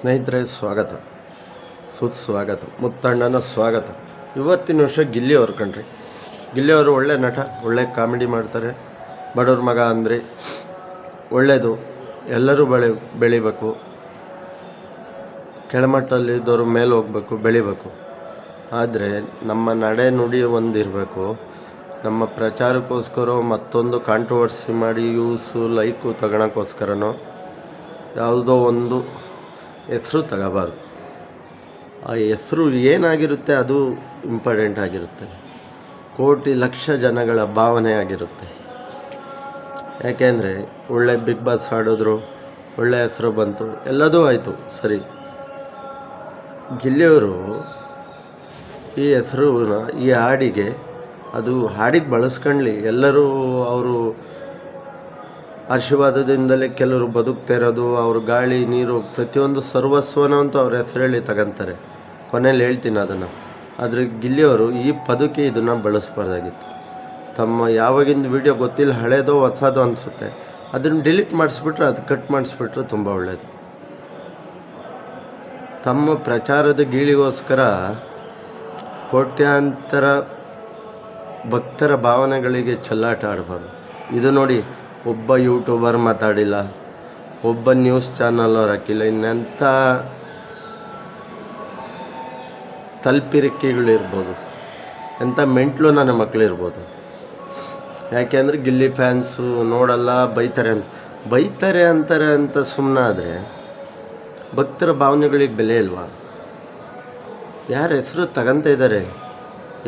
ಸ್ನೇಹಿತರೆ, ಸ್ವಾಗತ, ಸುಸ್ವಾಗತ. ಮುತ್ತಣ್ಣನ ಸ್ವಾಗತ. ಇವತ್ತಿನ ವರ್ಷ ಗಿಲ್ಲಿಯವರು ಕಣ್ರಿ. ಗಿಲ್ಲಿಯವರು ಒಳ್ಳೆ ನಟ, ಒಳ್ಳೆ ಕಾಮಿಡಿ ಮಾಡ್ತಾರೆ. ಬಡವ್ರ ಮಗ ಅಂದರೆ ಒಳ್ಳೆಯದು. ಎಲ್ಲರೂ ಬೆಳಿಬೇಕು. ಕೆಳಮಟ್ಟದಲ್ಲಿದ್ದವರು ಮೇಲೆ ಹೋಗ್ಬೇಕು, ಬೆಳಿಬೇಕು. ಆದರೆ ನಮ್ಮ ನಡೆ ನುಡಿ ಒಂದಿರಬೇಕು. ನಮ್ಮ ಪ್ರಚಾರಕ್ಕೋಸ್ಕರ ಮತ್ತೊಂದು ಕಾಂಟ್ರವರ್ಸಿ ಮಾಡಿ ಯೂಸು ಲೈಕು ತಗೊಳಕ್ಕೋಸ್ಕರನೋ ಯಾವುದೋ ಒಂದು ಹೆಸರು ತಗೋಬಾರ್ದು. ಆ ಹೆಸರು ಏನಾಗಿರುತ್ತೆ ಅದು ಇಂಪಾರ್ಟೆಂಟ್ ಆಗಿರುತ್ತೆ. ಕೋಟಿ ಲಕ್ಷ ಜನಗಳ ಭಾವನೆ ಆಗಿರುತ್ತೆ. ಯಾಕೆಂದರೆ ಒಳ್ಳೆ ಬಿಗ್ ಬಾಸ್ ಆಡಿದ್ರು, ಒಳ್ಳೆ ಹೆಸರು ಬಂತು, ಎಲ್ಲದೂ ಆಯಿತು, ಸರಿ. ಗಿಲ್ಲಿಯವರು ಈ ಹೆಸರನ್ನ ಈ ಹಾಡಿಗೆ ಬಳಸ್ಕೊಳ್ಳಿ. ಎಲ್ಲರೂ ಅವರು ಆಶೀರ್ವಾದದಿಂದಲೇ ಕೆಲವರು ಬದುಕ್ತಾ ಇರೋದು. ಅವರು ಗಾಳಿ ನೀರು ಪ್ರತಿಯೊಂದು ಸರ್ವಸ್ವನಂತೂ ಅವ್ರ ಹೆಸರು ಹೇಳಿ ತಗೊಂತಾರೆ. ಕೊನೆಯಲ್ಲಿ ಹೇಳ್ತೀನಿ ಅದನ್ನು. ಆದರೆ ಗಿಲ್ಲಿಯವರು ಈ ಪದಕ್ಕೆ ಇದನ್ನು ಬಳಸಬಾರ್ದಾಗಿತ್ತು. ತಮ್ಮ ಯಾವಾಗಿಂದ ವಿಡಿಯೋ ಗೊತ್ತಿಲ್ಲ, ಹಳೇದೋ ಹೊಸದೋ ಅನಿಸುತ್ತೆ, ಅದನ್ನು ಡಿಲೀಟ್ ಮಾಡಿಸ್ಬಿಟ್ರೆ, ಅದು ಕಟ್ ಮಾಡಿಸ್ಬಿಟ್ರೆ ತುಂಬ ಒಳ್ಳೆಯದು. ತಮ್ಮ ಪ್ರಚಾರದ ಗೀಳಿಗೋಸ್ಕರ ಕೋಟ್ಯಾಂತರ ಭಕ್ತರ ಭಾವನೆಗಳಿಗೆ ಚೆಲ್ಲಾಟ ಆಡಬಾರ್ದು. ಇದು ನೋಡಿ, ಒಬ್ಬ ಯೂಟ್ಯೂಬರ್ ಮಾತಾಡಿಲ್ಲ, ಒಬ್ಬ ನ್ಯೂಸ್ ಚಾನಲ್ ಅವ್ರು ಹಾಕಿಲ್ಲ, ಇನ್ನೆಂಥ ತಲ್ಪಿರಿಕೆಗಳಿರ್ಬೋದು, ಎಂಥ ಮೆಂಟ್ಲು ನನ್ನ ಮಕ್ಕಳಿರ್ಬೋದು. ಯಾಕೆಂದರೆ ಗಿಲ್ಲಿ ಫ್ಯಾನ್ಸು ನೋಡಲ್ಲ, ಬೈತಾರೆ ಅಂತಾರೆ ಅಂತ ಸುಮ್ಮನಾದರೆ ಭಕ್ತರ ಭಾವನೆಗಳಿಗೆ ಬೆಲೆ ಇಲ್ವಾ? ಯಾರ ಹೆಸರು ತಗೊಂತ ಇದ್ದಾರೆ,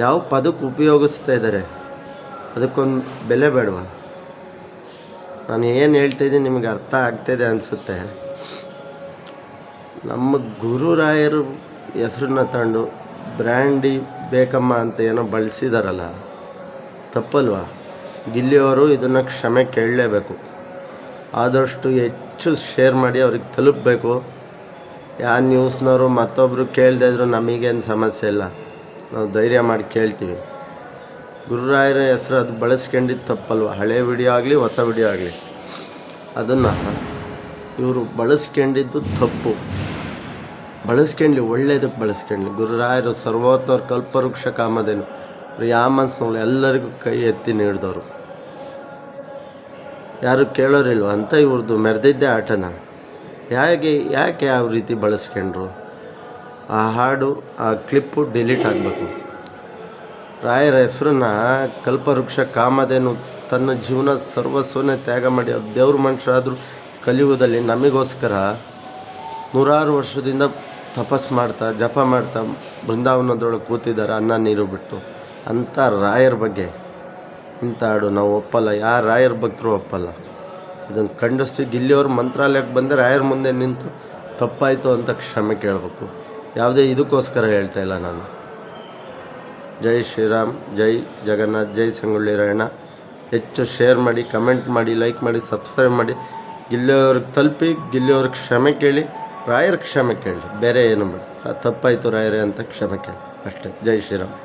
ಯಾವ ಪದಕ್ಕೆ ಉಪಯೋಗಿಸ್ತಾ ಇದ್ದಾರೆ, ಅದಕ್ಕೊಂದು ಬೆಲೆ ಬೇಡವಾ? ನಾನು ಏನು ಹೇಳ್ತಾಯಿದ್ದೀನಿ ನಿಮಗೆ ಅರ್ಥ ಆಗ್ತಾಯಿದೆ ಅನಿಸುತ್ತೆ. ನಮ್ಮ ಗುರುರಾಯರು ಹೆಸರನ್ನ ತಗೊಂಡು ಬ್ರ್ಯಾಂಡಿ ಬೇಕಮ್ಮ ಅಂತ ಏನೋ ಬಳಸಿದಾರಲ್ಲ, ತಪ್ಪಲ್ವಾ? ಗಿಲ್ಲಿಯವರು ಇದನ್ನು ಕ್ಷಮೆ ಕೇಳಲೇಬೇಕು. ಆದಷ್ಟು ಹೆಚ್ಚು ಶೇರ್ ಮಾಡಿ ಅವ್ರಿಗೆ ತಲುಪಬೇಕು. ಯಾವ ನ್ಯೂಸ್ನವರು ಮತ್ತೊಬ್ಬರು ಕೇಳದೇ ಇದ್ದರೂ ನಮಗೇನು ಸಮಸ್ಯೆ ಇಲ್ಲ, ನಾವು ಧೈರ್ಯ ಮಾಡಿ ಕೇಳ್ತೀವಿ. ಗುರುರಾಯರ ಹೆಸರು ಅದು ಬಳಸ್ಕೊಂಡಿದ್ದು ತಪ್ಪಲ್ವ? ಹಳೆ ವಿಡಿಯೋ ಆಗಲಿ ಹೊಸ ವಿಡಿಯೋ ಆಗಲಿ, ಅದನ್ನು ಇವರು ಬಳಸ್ಕೊಂಡಿದ್ದು ತಪ್ಪು. ಬಳಸ್ಕೊಂಡ್ಲಿ, ಒಳ್ಳೇದಕ್ಕೆ ಬಳಸ್ಕೊಂಡ್ಲಿ. ಗುರುರಾಯರು ಸರ್ವೋತ್ತಮರು, ಕಲ್ಪವೃಕ್ಷ ಕಾಮಧೇನು, ಯಾಮನ್ಸ್ನವ್ರು ಎಲ್ಲರಿಗೂ ಕೈ ಎತ್ತಿ ನೀಡಿದವರು. ಯಾರು ಕೇಳೋರಿಲ್ವ ಅಂತ ಇವ್ರದ್ದು ಮೆರೆದಿದ್ದೆ ಆಟನ. ಯಾಕೆ ಯಾವ ರೀತಿ ಬಳಸ್ಕೊಂಡ್ರು? ಆ ಹಾಡು, ಆ ಕ್ಲಿಪ್ಪು ಡಿಲೀಟ್ ಆಗಬೇಕು. ರಾಯರ ಹೆಸರನ್ನ ಕಲ್ಪವೃಕ್ಷ ಕಾಮಧೇನು ತನ್ನ ಜೀವನ ಸರ್ವಸ್ವನೇ ತ್ಯಾಗ ಮಾಡಿ ದೇವ್ರ ಮನುಷ್ಯ ಆದರೂ ಕಲಿಯುಗದಲ್ಲಿ ನಮಗೋಸ್ಕರ ನೂರಾರು ವರ್ಷದಿಂದ ತಪಸ್ಸು ಮಾಡ್ತಾ ಜಪ ಮಾಡ್ತಾ ಬೃಂದಾವನದೊಳಗೆ ಕೂತಿದ್ದಾರೆ, ಅನ್ನ ನೀರು ಬಿಟ್ಟು. ಅಂಥ ರಾಯರ ಬಗ್ಗೆ ಇಂಥ ಹಾಡು ನಾವು ಒಪ್ಪಲ್ಲ. ಯಾರು ರಾಯರ ಭಕ್ತರು ಒಪ್ಪಲ್ಲ. ಇದನ್ನು ಖಂಡಿಸ್ತೀವಿ. ಗಿಲ್ಲಿಯವರು ಮಂತ್ರಾಲಯಕ್ಕೆ ಬಂದರೆ ರಾಯರ ಮುಂದೆ ನಿಂತು ತಪ್ಪಾಯಿತು ಅಂತ ಕ್ಷಮೆ ಕೇಳಬೇಕು. ಯಾವುದೇ ಇದಕ್ಕೋಸ್ಕರ ಹೇಳ್ತಾ ಇಲ್ಲ ನಾನು. ಜೈ ಶ್ರೀರಾಮ್, ಜೈ ಜಗನ್ನಾಥ್, ಜೈ ಸಂಗೊಳ್ಳಿ ರಾಯಣ್ಣ. ಹೆಚ್ಚು ಶೇರ್ ಮಾಡಿ, ಕಮೆಂಟ್ ಮಾಡಿ, ಲೈಕ್ ಮಾಡಿ, ಸಬ್ಸ್ಕ್ರೈಬ್ ಮಾಡಿ. ಗಿಲ್ಲಿಯವ್ರಿಗೆ ತಲುಪಿ, ಗಿಲ್ಲಿಯವ್ರಿಗೆ ಕ್ಷಮೆ ಕೇಳಿ, ರಾಯರ ಕ್ಷಮೆ ಕೇಳಿ, ಬೇರೆ ಏನು ಮಾಡಿ. ತಪ್ಪಾಯಿತು ರಾಯರೇ ಅಂತ ಕ್ಷಮೆ ಕೇಳಿ ಅಷ್ಟೇ. ಜೈ ಶ್ರೀರಾಮ್.